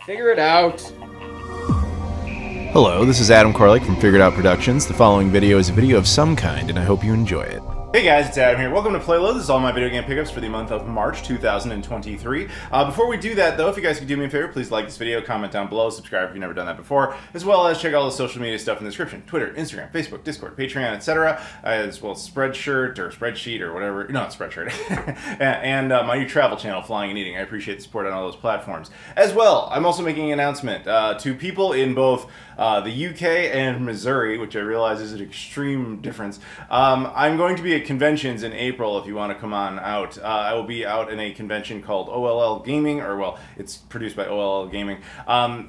Figure it out. Hello, this is Adam Koralik from Figured Out Productions. The following video is a video of some kind, and I hope you enjoy it. Hey guys, it's Adam here. Welcome to PlayLoad. This is all my video game pickups for the month of March 2023. Before we do that though, if you guys could do me a favor, please like this video, comment down below, subscribe if you've never done that before, as well as check out all the social media stuff in the description. Twitter, Instagram, Facebook, Discord, Patreon, etc. As well as Spreadshirt or Spreadsheet or whatever. No, it's Spreadshirt. and my new travel channel, Flying and Eating. I appreciate the support on all those platforms. As well, I'm also making an announcement to people in both the UK and Missouri, which I realize is an extreme difference. I'm going to be at conventions in April if you want to come on out. I will be out in a convention called OLL Gaming, or well, it's produced by OLL Gaming,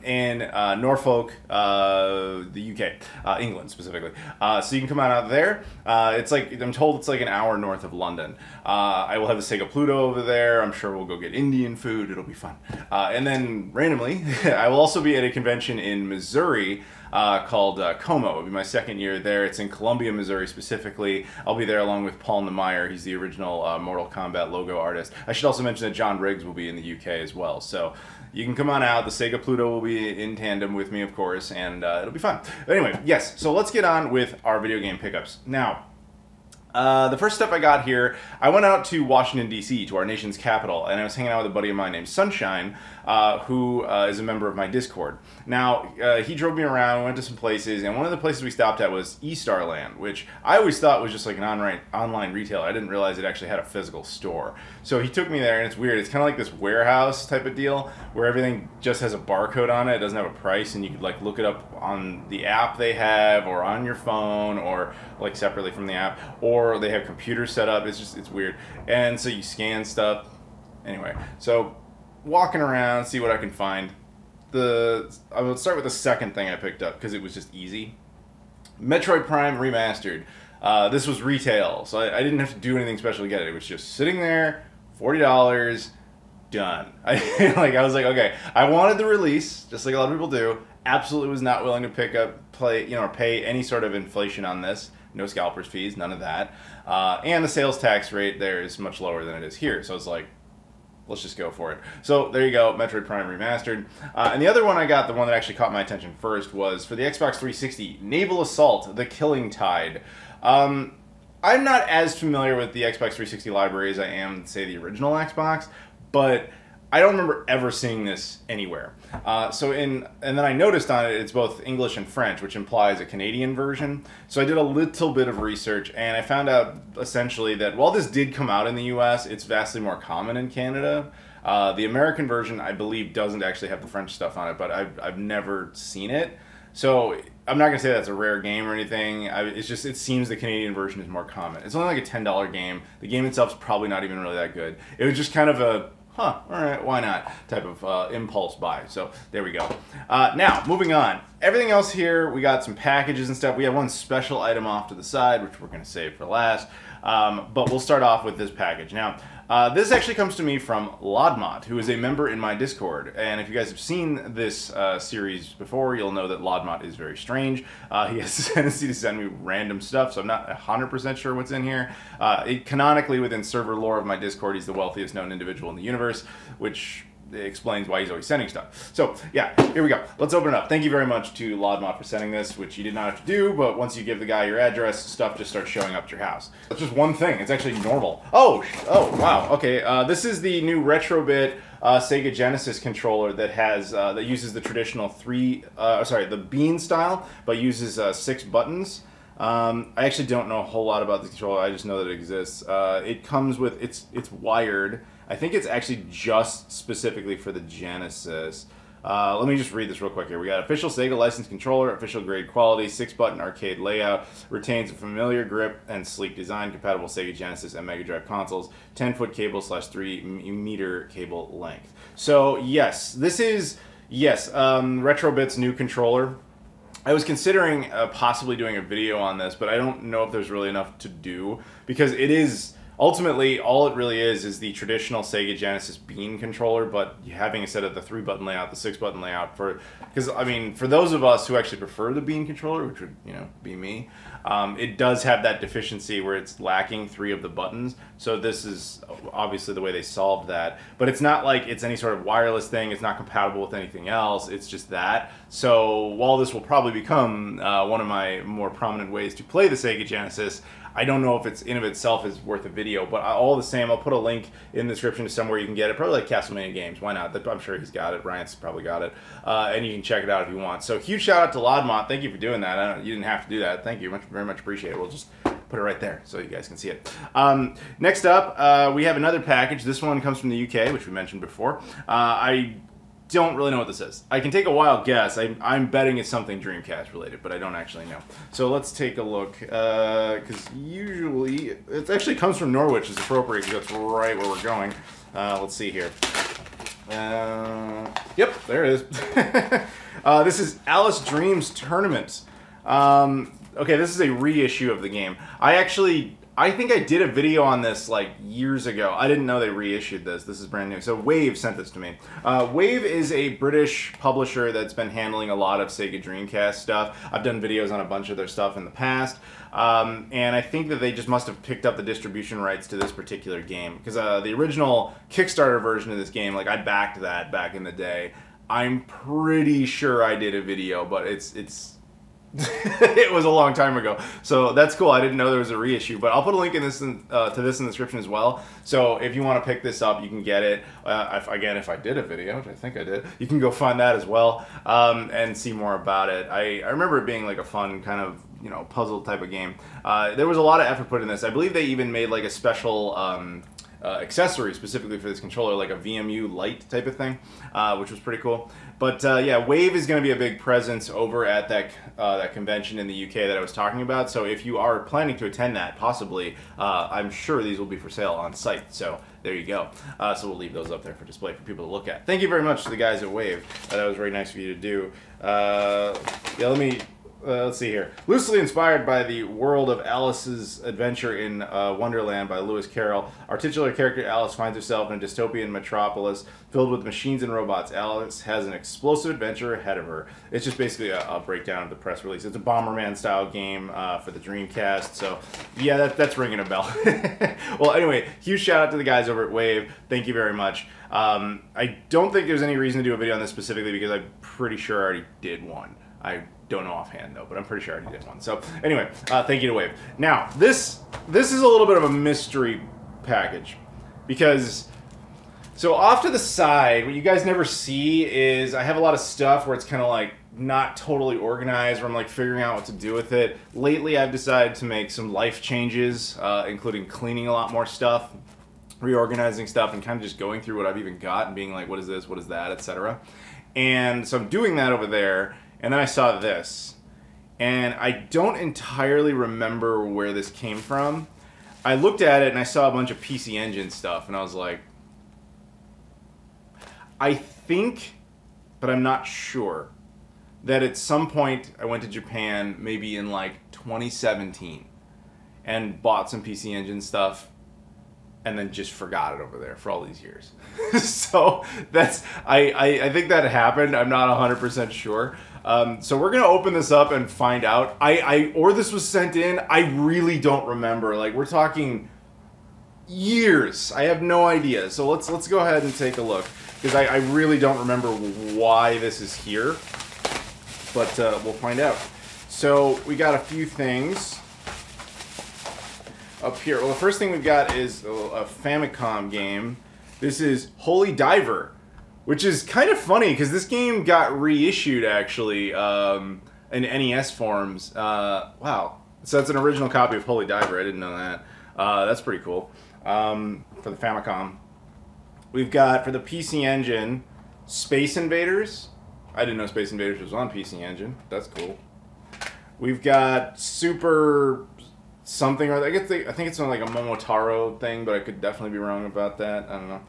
in Norfolk, the UK, England specifically. So you can come on out there. It's like, I'm told it's like an hour north of London. I will have the Sega Pluto over there. I'm sure we'll go get Indian food. It'll be fun. And then randomly, I will also be at a convention in Missouri called Como. It'll be my second year there. It's in Columbia, Missouri specifically. I'll be there along with Paul Nemeyer. He's the original Mortal Kombat logo artist. I should also mention that John Riggs will be in the UK as well. So you can come on out. The Sega Pluto will be in tandem with me, of course, and it'll be fun. But anyway, yes, so let's get on with our video game pickups. Now, the first stuff I got here, I went out to Washington, D.C., to our nation's capital, and I was hanging out with a buddy of mine named Sunshine, who is a member of my Discord. Now, he drove me around, we went to some places, and one of the places we stopped at was eStarland, which I always thought was just like an online retailer. I didn't realize it actually had a physical store. So he took me there, and it's weird. It's kind of like this warehouse type of deal, where everything just has a barcode on it. It doesn't have a price, and you could like look it up on the app they have, or on your phone, or like separately from the app, or they have computers set up. It's weird. And so you scan stuff. Anyway, so walking around, see what I can find. I will start with the second thing I picked up because it was just easy. Metroid Prime Remastered. This was retail, so I didn't have to do anything special to get it. It was just sitting there, $40, done. I was like, okay, I wanted the release, just like a lot of people do. Absolutely was not willing to pay any sort of inflation on this. No scalpers fees, none of that. And the sales tax rate there is much lower than it is here. So it's like, let's just go for it. So there you go, Metroid Prime Remastered. And the other one I got, the one that actually caught my attention first, was for the Xbox 360, Naval Assault, The Killing Tide. I'm not as familiar with the Xbox 360 library as I am, say, the original Xbox, but I don't remember ever seeing this anywhere. And then I noticed on it, it's both English and French, which implies a Canadian version. So I did a little bit of research, and I found out essentially that while this did come out in the US, it's vastly more common in Canada. The American version, I believe, doesn't actually have the French stuff on it, but I've never seen it. So I'm not going to say that's a rare game or anything. It seems the Canadian version is more common. It's only like a $10 game. The game itself is probably not even really that good. It was just kind of a all right, why not type of impulse buy. So there we go. Now, moving on. Everything else here, we got some packages and stuff. We have one special item off to the side, which we're going to save for last. But we'll start off with this package. Now, this actually comes to me from Lodmot, who is a member in my Discord. And if you guys have seen this series before, you'll know that Lodmot is very strange. He has a tendency to send me random stuff, so I'm not 100% sure what's in here. Canonically, within server lore of my Discord, he's the wealthiest known individual in the universe, which explains why he's always sending stuff. So yeah, here we go. Let's open it up. Thank you very much to Lodmot for sending this, which you did not have to do, but once you give the guy your address, stuff just starts showing up at your house. It's just one thing. It's actually normal. Oh wow. Okay, this is the new Retrobit Sega Genesis controller that has that uses the traditional the bean style, but uses 6 buttons. I actually don't know a whole lot about the controller. I just know that it exists. It comes with it's wired. I think it's actually just specifically for the Genesis. Let me just read this real quick here. We got official Sega licensed controller, official grade quality, 6-button arcade layout, retains a familiar grip and sleek design, compatible Sega Genesis and Mega Drive consoles, 10-foot cable / 3-meter cable length. So yes, this is Retrobit's new controller. I was considering possibly doing a video on this, but I don't know if there's really enough to do because it is ultimately, all it really is the traditional Sega Genesis Bean controller, but having instead of the 3-button layout, the 6-button layout. Because I mean, for those of us who actually prefer the Bean controller, which would be me, it does have that deficiency where it's lacking 3 of the buttons. So this is obviously the way they solved that. But it's not like it's any sort of wireless thing. It's not compatible with anything else. It's just that. So while this will probably become one of my more prominent ways to play the Sega Genesis, I don't know if it's in of itself is worth a video, but all the same, I'll put a link in the description to somewhere you can get it. Probably like Castlevania Games. Why not? I'm sure he's got it. Ryan's probably got it. And you can check it out if you want. So huge shout out to Lodmont. Thank you for doing that. You didn't have to do that. Thank you. Very much appreciate it. We'll just put it right there so you guys can see it. Next up, we have another package. This one comes from the UK, which we mentioned before. I don't really know what this is. I can take a wild guess. I'm betting it's something Dreamcast related, but I don't actually know. So let's take a look, because usually it actually comes from Norwich, which is appropriate because that's right where we're going. Let's see here. Yep, there it is. This is Alice Dreams Tournament. Okay, this is a reissue of the game. I think I did a video on this like years ago. I didn't know they reissued this. This is brand new. So Wave sent this to me. Wave is a British publisher that's been handling a lot of Sega Dreamcast stuff. I've done videos on a bunch of their stuff in the past. And I think that they just must have picked up the distribution rights to this particular game. Because the original Kickstarter version of this game, like I backed that back in the day. I'm pretty sure I did a video, but it's it was a long time ago, so that's cool. I didn't know there was a reissue, but I'll put a link in this to this in the description as well. So if you want to pick this up, you can get it. If I did a video, which I think I did, you can go find that as well and see more about it. I remember it being like a fun kind of puzzle type of game. There was a lot of effort put in this. I believe they even made like a special accessory specifically for this controller, like a VMU Lite type of thing, which was pretty cool. But yeah, Wave is going to be a big presence over at that convention in the UK that I was talking about. So if you are planning to attend that, possibly, I'm sure these will be for sale on site. So there you go. So we'll leave those up there for display for people to look at. Thank you very much to the guys at Wave. That was very nice of you to do. Yeah, let's see here. Loosely inspired by the world of Alice's Adventure in Wonderland by Lewis Carroll, our titular character Alice finds herself in a dystopian metropolis filled with machines and robots. Alice has an explosive adventure ahead of her. It's just basically a breakdown of the press release. It's a Bomberman style game for the Dreamcast. So yeah, that's ringing a bell. Well, anyway, huge shout out to the guys over at Wave. Thank you very much. I don't think there's any reason to do a video on this specifically because I'm pretty sure I already did one. I don't know offhand though, but I'm pretty sure I already did one. So anyway, thank you to Wave. Now, this is a little bit of a mystery package because, so off to the side, what you guys never see is I have a lot of stuff where it's kind of like not totally organized, where I'm like figuring out what to do with it. Lately, I've decided to make some life changes, including cleaning a lot more stuff, reorganizing stuff, and kind of just going through what I've even got and being like, what is this, what is that, etc. And so I'm doing that over there. And then I saw this, and I don't entirely remember where this came from. I looked at it, and I saw a bunch of PC Engine stuff, and I was like, I think, but I'm not sure, that at some point I went to Japan, maybe in like 2017, and bought some PC Engine stuff, and then just forgot it over there for all these years. So that's, I think that happened. I'm not 100% sure. So we're gonna open this up and find out. Or this was sent in. I really don't remember. Like, we're talking years. I have no idea. So let's go ahead and take a look, because I really don't remember why this is here. But we'll find out. So we got a few things up here. Well, the first thing we've got is a Famicom game. This is Holy Diver, which is kind of funny because this game got reissued actually in NES forms. Wow. So that's an original copy of Holy Diver. I didn't know that. That's pretty cool. For the Famicom. We've got, for the PC Engine, Space Invaders. I didn't know Space Invaders was on PC Engine. That's cool. We've got Super something, or I think it's on like a Momotaro thing, but I could definitely be wrong about that. I don't know.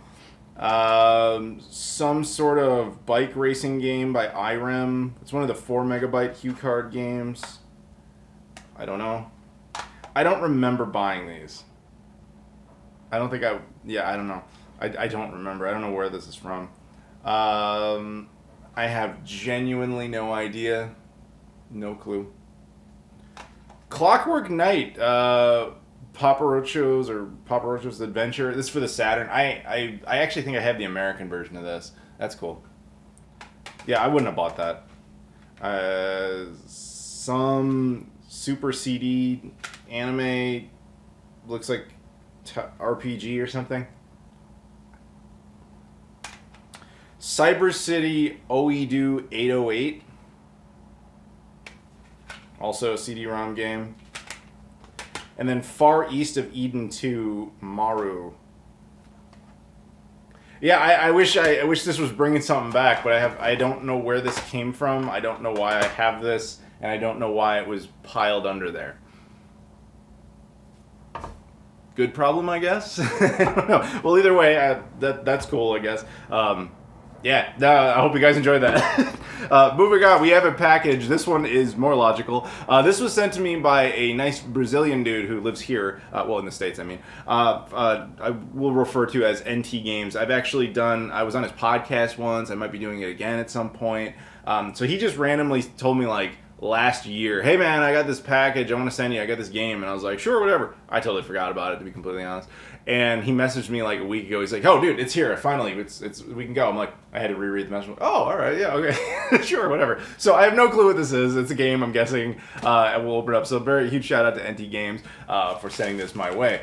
Some sort of bike racing game by IREM. It's one of the 4 megabyte HuCard games. I don't know. I don't remember buying these. I don't think yeah, I don't know. I don't remember. I don't know where this is from. I have genuinely no idea. No clue. Clockwork Knight, Papa Rocho's Adventure. This is for the Saturn. I actually think I have the American version of this. That's cool. Yeah, I wouldn't have bought that. Some Super CD anime, looks like RPG or something. Cyber City Oedo 808. Also a CD-ROM game. And then Far East of Eden 2 Maru. Yeah, I wish this was bringing something back, but I don't know where this came from. I don't know why I have this, and I don't know why it was piled under there. Good problem, I guess. I don't know. Well, either way, that's cool, I guess. Yeah, I hope you guys enjoyed that. Moving on, we have a package. This one is more logical. This was sent to me by a nice Brazilian dude who lives here, well, in the States, I mean. I will refer to as NT Games. I was on his podcast once. I might be doing it again at some point. So he just randomly told me, like, last year, hey man, I got this package, I want to send you, I got this game, and I was like, sure, whatever. I totally forgot about it, to be completely honest. And he messaged me like a week ago. He's like, oh dude, it's here, finally, we can go. I'm like, I had to reread the message. Oh, all right, yeah, okay. Sure, whatever. So I have no clue what this is. It's a game, I'm guessing. And we'll open it up. So very huge shout out to NT Games for sending this my way.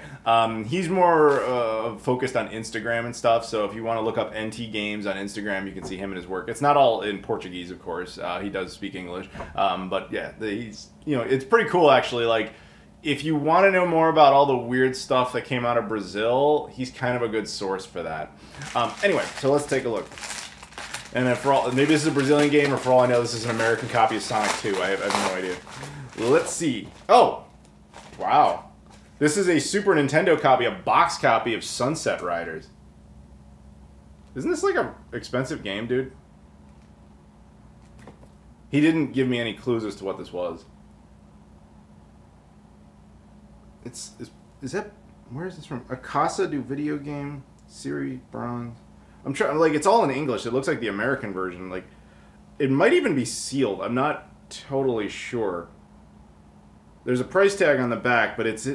He's more focused on Instagram and stuff, so if you want to look up NT Games on Instagram, you can see him and his work. It's not all in Portuguese, of course. He does speak English. But yeah, it's pretty cool actually. Like, if you want to know more about all the weird stuff that came out of Brazil, he's kind of a good source for that. Anyway, so let's take a look. And then maybe this is a Brazilian game, or for all I know, this is an American copy of Sonic 2. I have no idea. Let's see. Oh, wow. This is a Super Nintendo copy, a box copy of Sunset Riders. Isn't this like a expensive game, dude? He didn't give me any clues as to what this was. Is that, where is this from? A Casa do Videogame Series Bronze. I'm trying, like, it's all in English. It looks like the American version. Like, it might even be sealed. I'm not totally sure. There's a price tag on the back, but it's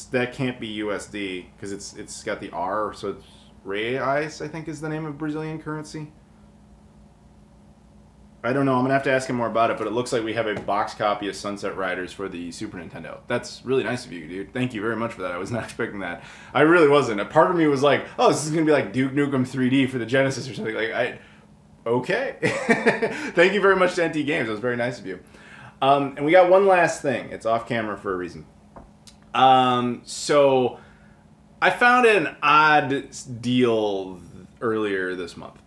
that can't be USD because it's got the R, so it's Reais, I think is the name of Brazilian currency. I don't know. I'm going to have to ask him more about it, but it looks like we have a box copy of Sunset Riders for the Super Nintendo. That's really nice of you, dude. Thank you very much for that. I was not expecting that. I really wasn't. A part of me was like, oh, this is going to be like Duke Nukem 3D for the Genesis or something. Like, okay. Thank you very much to NT Games. That was very nice of you. And we got one last thing. It's off camera for a reason. So I found an odd deal earlier this month.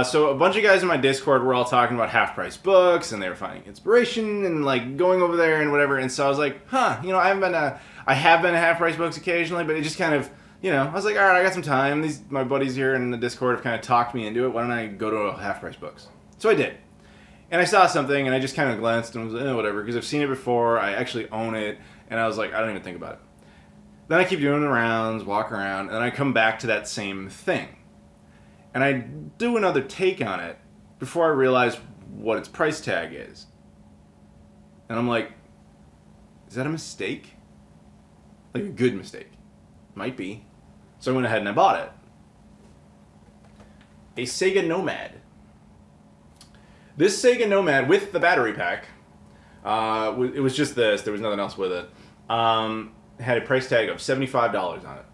So a bunch of guys in my Discord were all talking about half-price books, and they were finding inspiration and like going over there and whatever. And so I was like, huh, you know, I have been to half-price books occasionally, but it just kind of, you know, I was like, all right, I got some time. My buddies here in the Discord have kind of talked me into it. Why don't I go to a half-price books? So I did, and I saw something, and I just kind of glanced and was like, whatever, because I've seen it before. I actually own it, and I was like, I don't even think about it. Then I keep doing the rounds, walk around, and I come back to that same thing. And I do another take on it before I realize what its price tag is. And I'm like, is that a mistake? Like a good mistake. Might be. So I went ahead and I bought it. A Sega Nomad. This Sega Nomad with the battery pack, it was just this, there was nothing else with it, had a price tag of $75 on it.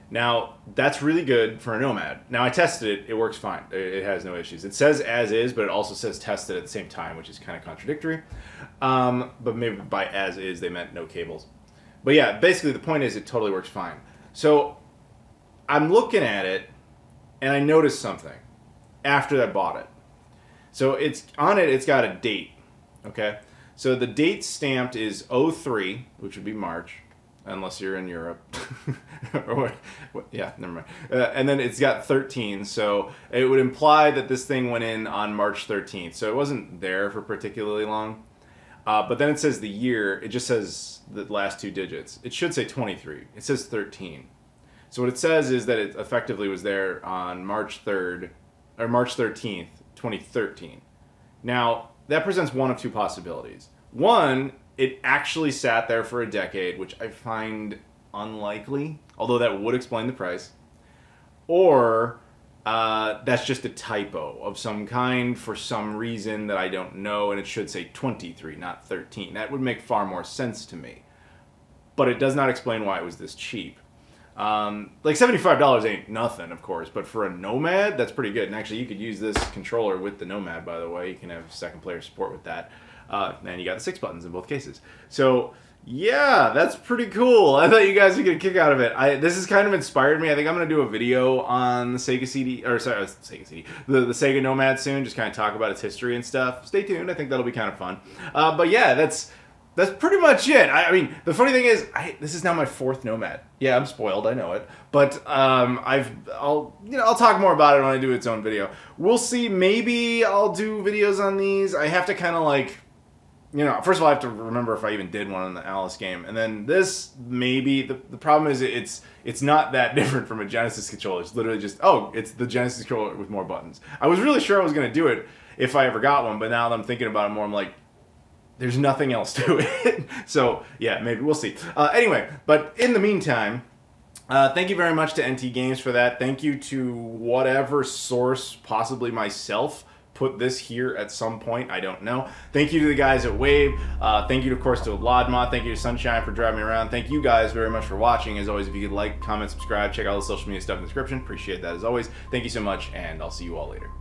Now, that's really good for a Nomad. Now, I tested it. It works fine. It has no issues. It says as is, but it also says tested at the same time, which is kind of contradictory. But maybe by as is, they meant no cables. But yeah, basically the point is it totally works fine. So I'm looking at it, and I noticed something after I bought it. So it's got a date, okay? So the date stamped is 03, which would be March. Unless you're in Europe. Or what, yeah, never mind. And then it's got 13, so it would imply that this thing went in on March 13th. So it wasn't there for particularly long. But then it says the year. It just says the last two digits. It should say 23. It says 13. So what it says is that it effectively was there on March 3rd, or March 13th, 2013. Now, that presents one of two possibilities. One, it actually sat there for a decade, which I find unlikely, although that would explain the price. Or that's just a typo of some kind for some reason that I don't know, and it should say 23, not 13. That would make far more sense to me. But it does not explain why it was this cheap. Like $75 ain't nothing, of course, but for a Nomad, that's pretty good. And actually, you could use this controller with the Nomad, by the way. You can have second player support with that. And you got the 6 buttons in both cases. So, yeah, that's pretty cool. I thought you guys would get a kick out of it. This has kind of inspired me. I think I'm going to do a video on the Sega CD, or sorry, Sega CD, the Sega Nomad soon, just kind of talk about its history and stuff. Stay tuned. I think that'll be kind of fun. But yeah, that's pretty much it. I mean, the funny thing is, this is now my 4th Nomad. Yeah, I'm spoiled. I know it. But I'll talk more about it when I do its own video. We'll see. Maybe I'll do videos on these. I have to kind of like, first of all, I have to remember if I even did one on the Alice game, and then this maybe the problem is it's not that different from a Genesis controller. It's literally just it's the Genesis controller with more buttons. I was really sure I was gonna do it if I ever got one, but now that I'm thinking about it more, I'm like, there's nothing else to it. So, yeah, maybe. We'll see. Anyway, but in the meantime, thank you very much to NT Games for that. Thank you to whatever source, possibly myself, put this here at some point. I don't know. Thank you to the guys at Wave. Thank you, of course, to Laudma. Thank you to Sunshine for driving me around. Thank you guys very much for watching. As always, if you could like, comment, subscribe, check out all the social media stuff in the description. Appreciate that as always. Thank you so much, and I'll see you all later.